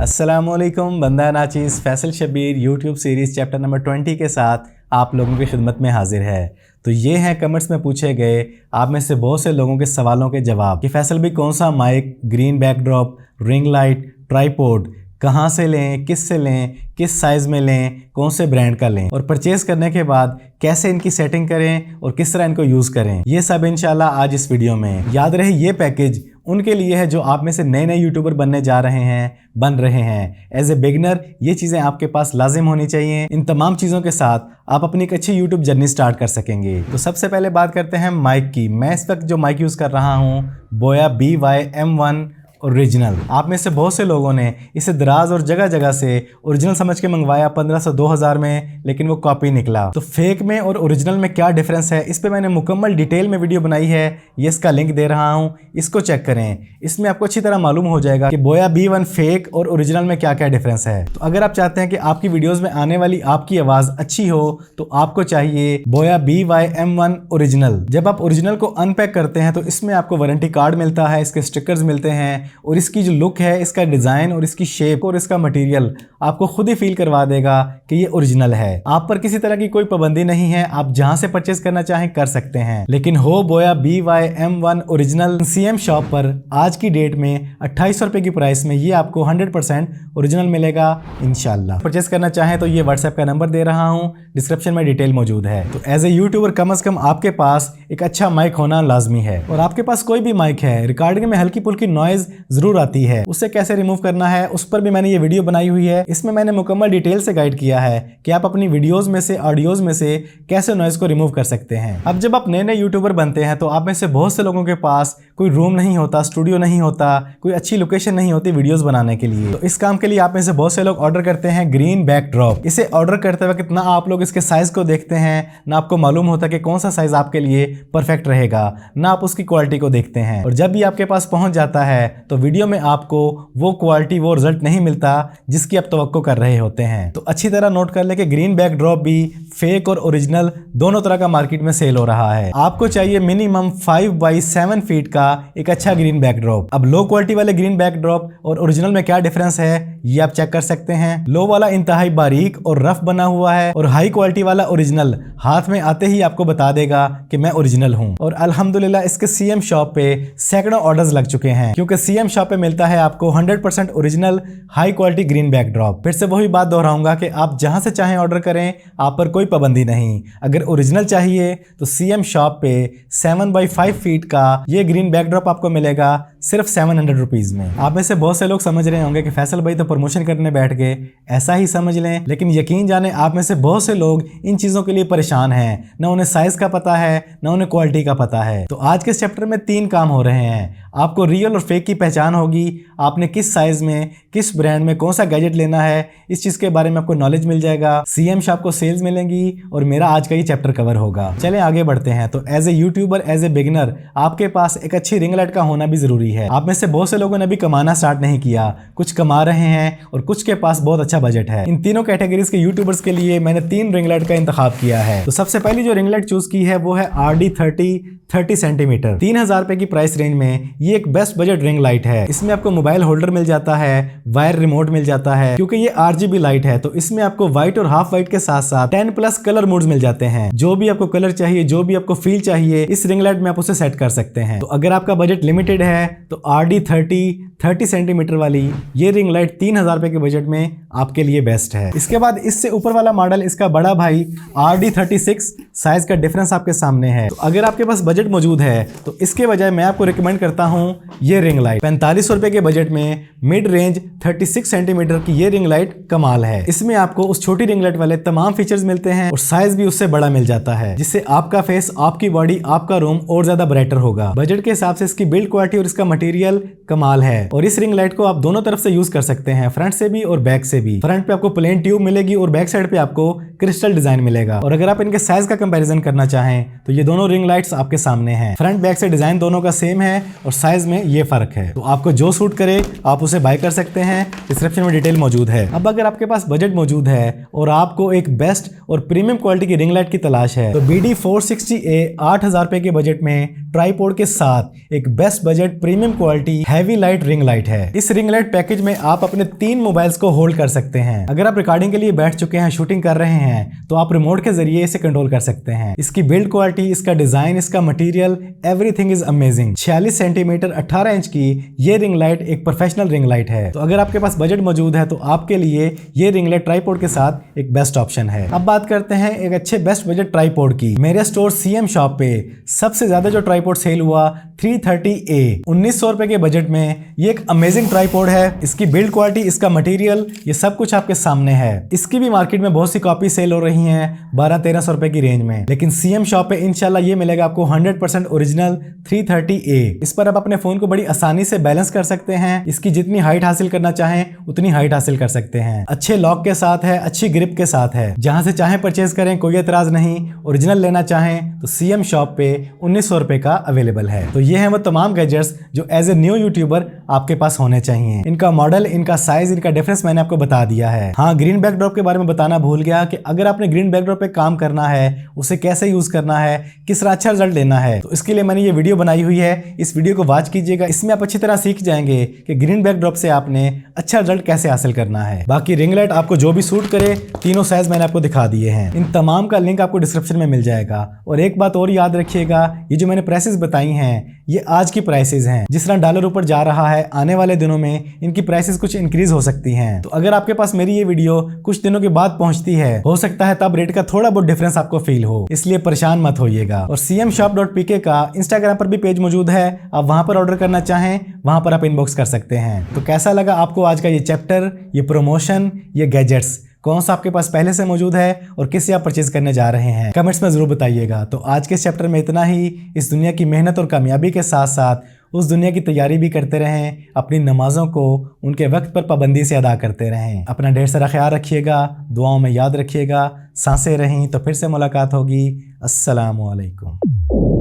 अस्सलामुअलैकुम, बंदा नाचीज़ Faisal Shabir YouTube series chapter number 20 के साथ आप लोगों की खिदमत में हाजिर है। तो ये हैं कमेंट्स में पूछे गए आप में से बहुत से लोगों के सवालों के जवाब कि फैसल भाई कौन सा mic, green backdrop, ring light, tripod कहाँ से लें, किस से लें, किस साइज़ में लें, कौन से ब्रांड का लें और परचेज़ करने के बाद कैसे इनकी सेटिंग करें और किस तरह इनको यूज़ करें, ये सब इंशाल्लाह आज इस वीडियो में। याद रहे ये पैकेज उनके लिए है जो आप में से नए नए यूट्यूबर बनने जा रहे हैं, बन रहे हैं। एज ए बिगनर ये चीज़ें आपके पास लाजिम होनी चाहिए। इन तमाम चीज़ों के साथ आप अपनी एक अच्छी यूट्यूब जर्नी स्टार्ट कर सकेंगे। तो सबसे पहले बात करते हैं माइक की। मैं इस वक्त जो माइक यूज़ कर रहा हूँ बोया BY-M1 ओरिजिनल। आप में से बहुत से लोगों ने इसे दराज और जगह जगह से ओरिजिनल समझ के मंगवाया 1500-2000 में, लेकिन वो कॉपी निकला। तो फेक में और ओरिजिनल में क्या डिफरेंस है इस पे मैंने मुकम्मल डिटेल में वीडियो बनाई है, ये इसका लिंक दे रहा हूँ, इसको चेक करें। इसमें आपको अच्छी तरह मालूम हो जाएगा कि बोया B1 फेक और ओरिजिनल में क्या क्या डिफरेंस है। तो अगर आप चाहते हैं कि आपकी वीडियोज़ में आने वाली आपकी आवाज़ अच्छी हो तो आपको चाहिए बोया BY-M1 ओरिजिनल। जब आप ओरिजिनल को अनपैक करते हैं तो इसमें आपको वारंटी कार्ड मिलता है, इसके स्टिकर्स मिलते हैं और इसकी जो लुक है, इसका डिज़ाइन और इसकी शेप और इसका मटेरियल आपको खुद ही फील करवा देगा कि ये ओरिजिनल है। आप पर किसी तरह की कोई पाबंदी नहीं है, आप जहां से परचेज करना चाहें कर सकते हैं। लेकिन हो बोया BY-M1 ओरिजिनल CM शॉप पर आज की डेट में 2800 रुपये की प्राइस में ये आपको 100% ओरिजिनल मिलेगा इंशाल्लाह। परचेज करना चाहें तो ये व्हाट्सएप का नंबर दे रहा हूँ, डिस्क्रिप्शन में डिटेल मौजूद है। तो एज ए यूट्यूबर कम अज कम आपके पास एक अच्छा माइक होना लाजमी है। और आपके पास कोई भी माइक है, रिकॉर्डिंग में हल्की फुल्की नॉइज जरूर आती है, उससे कैसे रिमूव करना है उस पर भी मैंने ये वीडियो बनाई हुई है। इसमें मैंने मुकम्मल डिटेल से गाइड किया है कि आप अपनी वीडियोस में से, ऑडियोज में से कैसे नॉइज को रिमूव कर सकते हैं। अब जब आप नए नए यूट्यूबर बनते हैं तो आप में से बहुत से लोगों के पास कोई रूम नहीं होता, स्टूडियो नहीं होता, कोई अच्छी लोकेशन नहीं होती वीडियोस बनाने के लिए। तो इस काम के लिए आप में से बहुत से लोग ऑर्डर करते हैं ग्रीन बैकड्रॉप। इसे ऑर्डर करते वक्त ना आप लोग इसके साइज को देखते हैं, ना आपको मालूम होता कि कौन सा साइज आपके लिए परफेक्ट रहेगा, ना आप उसकी क्वालिटी को देखते हैं। और जब भी आपके पास पहुंच जाता है तो वीडियो में आपको वो क्वालिटी, वो रिजल्ट नहीं मिलता जिसकी आप तवक्को कर रहे होते हैं। तो अच्छी तरह नोट कर ले कि ग्रीन बैकड्रॉप भी फेक और ओरिजिनल दोनों तरह का मार्केट में सेल हो रहा है। आपको चाहिए मिनिमम 5x7 फीट का एक अच्छा ग्रीन बैकड्रॉप। अब लो क्वालिटी वाले ग्रीन बैकड्रॉप और ओरिजिनल में क्या डिफरेंस है ये आप चेक कर सकते हैं। लो वाला इंतहाई बारीक और रफ बना हुआ है और हाई क्वालिटी वाला ओरिजिनल हाथ में आते ही आपको बता देगा कि मैं ओरिजिनल हूं। और अल्हम्दुलिल्लाह इसके CM शॉप पे सैकड़ों ऑर्डर्स लग चुके हैं, क्योंकि CM शॉप पे मिलता है आपको 100% original high quality green backdrop. फिर से वही बात दोहराऊंगा कि आप जहां से चाहें ऑर्डर करें, आप पर कोई पाबंदी नहीं। अगर ओरिजिनल चाहिए तो CM शॉप पे 7x5 फीट का ये ग्रीन बैकड्रॉप आपको मिलेगा सिर्फ 700 रुपीज़ में। आप में से बहुत से लोग समझ रहे होंगे कि फैसल भाई तो प्रमोशन करने बैठ गए, ऐसा ही समझ लें। लेकिन यकीन जाने आप में से बहुत से लोग इन चीज़ों के लिए परेशान हैं, ना उन्हें साइज़ का पता है, ना उन्हें क्वालिटी का पता है। तो आज के इस चैप्टर में 3 काम हो रहे हैं। आपको रियल और फेक की पहचान होगी, आपने किस साइज़ में, किस ब्रांड में कौन सा गैजेट लेना है, इस चीज़ के बारे में आपको नॉलेज मिल जाएगा। CM शॉप को सेल्स मिलेंगी और मेरा आज का ये चैप्टर कवर होगा। चलें आगे बढ़ते हैं। तो as a YouTuber, as a beginner आपके पास एक अच्छी रिंग लाइट का होना भी ज़रूरी है। आप में से बहुत से लोगों ने अभी कमाना स्टार्ट नहीं किया, कुछ कमा रहे हैं और कुछ के पास बहुत अच्छा बजट है। इन तीनों कैटेगरीज के यूट्यूबर्स के लिए मैंने 3 रिंग लाइट का इंतखाब किया है। तो सबसे पहली जो रिंग लाइट चूज की है वो है RD30 सेंटीमीटर। 3000 रुपए की प्राइस रेंज में ये एक बेस्ट बजट रिंग लाइट है। इसमें आपको मोबाइल होल्डर मिल जाता है, वायर रिमोट मिल जाता है, क्योंकि ये RGB लाइट है तो इसमें आपको व्हाइट और हाफ व्हाइट के साथ साथ 10+ कलर मोड्स मिल जाते हैं। जो भी आपको कलर चाहिए, जो भी आपको फील चाहिए, इस रिंग लाइट में आप उसे सेट कर सकते हैं। तो अगर आपका बजट लिमिटेड है तो RD30 सेंटीमीटर वाली ये रिंग लाइट 3000 रुपए के बजट में आपके लिए बेस्ट है। इसके बाद इससे ऊपर वाला मॉडल, इसका बड़ा भाई RD36 साइज का डिफरेंस आपके सामने है। तो अगर आपके पास बजट मौजूद है तो इसके बजाय मैं आपको रिकमेंड करता हूं ये रिंग लाइट। 4500 रुपए के बजट में मिड रेंज 36 सेंटीमीटर की ये रिंग लाइट कमाल है। इसमें आपको उस छोटी रिंग लाइट वाले तमाम फीचर्स मिलते हैं और साइज भी उससे बड़ा मिल जाता है, जिससे आपका फेस, आपकी बॉडी, आपका रूम और ज्यादा ब्राइटर होगा। बजट के हिसाब से इसकी बिल्ड क्वालिटी और इसका मटेरियल कमाल है। और इस रिंग लाइट को आप दोनों तरफ से यूज कर सकते हैं, फ्रंट से भी और बैक से भी। फ्रंट पे आपको प्लेन ट्यूब मिलेगी और बैक साइड पे आपको क्रिस्टल डिजाइन मिलेगा। और अगर आप इनके साइज का कंपैरिजन करना चाहें तो ये दोनों रिंग लाइट्स आपके सामने हैं। फ्रंट बैक से डिजाइन दोनों का सेम है और साइज में ये फर्क है। तो आपको जो सूट करे आप उसे बाय कर सकते हैं, डिस्क्रिप्शन में डिटेल मौजूद है। अब अगर आपके पास बजट मौजूद है और आपको एक बेस्ट और प्रीमियम क्वालिटी की रिंग लाइट की तलाश है तो BD460A 8000 रुपए के बजट में ट्राइपॉड के साथ एक best budget premium quality heavy light ring light है। इस रिंग लाइट पैकेज में आप अपने 3 मोबाइल्स को होल्ड कर सकते हैं। अगर आप रिकॉर्डिंग के लिए बैठ चुके हैं, शूटिंग कर रहे हैं, तो आप रिमोट के जरिए इसे कंट्रोल कर सकते हैं। इसकी बिल्ड क्वालिटी, इसका डिजाइन, इसका material, everything is amazing. 46 centimetre 18 inch की ये रिंग लाइट एक प्रोफेशनल रिंग लाइट है। तो अगर आपके पास बजट मौजूद है तो आपके लिए ये रिंग लाइट ट्राइपॉड के साथ एक बेस्ट ऑप्शन है। अब बात करते हैं एक अच्छे बेस्ट बजट ट्राइपॉड की। मेरे स्टोर सीएम शॉप पे सबसे ज्यादा जो ट्राइपॉड सेल हुआ 330A 1900 रुपए के बजट में ये एक अमेजिंग ट्राइपॉड है। इसकी बिल्ड क्वालिटी, इसका मटेरियल, ये सब कुछ आपके सामने है। इसकी भी मार्केट में बहुत सी कॉपी सेल हो रही हैं 1200-1300 रुपए की रेंज में, लेकिन सीएम शॉप पे इंशाल्लाह ये मिलेगा आपको 100% ओरिजिनल 330A। इस पर आप अपने फोन को बड़ी आसानी से बैलेंस कर सकते हैं। इसकी जितनी हाइट हासिल करना चाहें उतनी हाइट हासिल कर सकते हैं। अच्छे लॉक के साथ है, अच्छी ग्रिप के साथ है। जहां से चाहे परचेज करें, कोई एतराज नहीं। ओरिजिनल लेना चाहें तो सीएम शॉप पे 1900 रुपए का अवेलेबल है। तो ये हैं वो तमाम गैजेट्स जो एज ए न्यू यूट्यूबर आपके पास होने चाहिए। इनका मॉडल, इनका साइज, इनका डिफरेंस मैंने आपको बता दिया है। हाँ, ग्रीन बैकड्रॉप के बारे में बताना भूल गया कि अगर आपने ग्रीन बैकड्रॉप पे काम करना है, उसे कैसे यूज करना है, किस तरह अच्छा रिजल्ट लेना है, तो इसके लिए मैंने ये वीडियो बनाई हुई है। इस वीडियो को वॉच कीजिएगा। इसमें आप अच्छी तरह सीख जाएंगे कि ग्रीन बैकड्रॉप से आपने अच्छा रिजल्ट कैसे हासिल करना है। बाकी रिंग लाइट आपको जो भी सूट करे, तीनों साइज मैंने आपको दिखा दिए हैं। इन तमाम का लिंक आपको डिस्क्रिप्शन में मिल जाएगा। और एक बात और याद रखिएगा, ये जो मैंने प्राइसेस बताई हैं ये आज की प्राइसेस हैं। जिस तरह डॉलर ऊपर जा रहा है, आने वाले दिनों में इनकी प्राइसेस कुछ इंक्रीज हो सकती हैं। तो अगर आपके पास मेरी ये वीडियो कुछ दिनों के बाद पहुंचती है, हो सकता है तब रेट का थोड़ा बहुत डिफरेंस आपको फील हो, इसलिए परेशान मत होइएगा। और cmshop.pk का इंस्टाग्राम पर भी पेज मौजूद है। आप वहां पर ऑर्डर करना चाहें, वहां पर आप इनबॉक्स कर सकते हैं। तो कैसा लगा आपको आज का ये चैप्टर, ये प्रमोशन, ये गैजेट्स? कौन सा आपके पास पहले से मौजूद है और किससे आप परचेज करने जा रहे हैं? कमेंट्स में जरूर बताइएगा। तो आज के इस चैप्टर में इतना ही। इस दुनिया की मेहनत और कामयाबी के साथ साथ उस दुनिया की तैयारी भी करते रहें। अपनी नमाजों को उनके वक्त पर पाबंदी से अदा करते रहें। अपना ढेर सारा ख्याल रखिएगा, दुआओं में याद रखिएगा। सांसें रहीं तो फिर से मुलाकात होगी। अस्सलामु अलैकुम।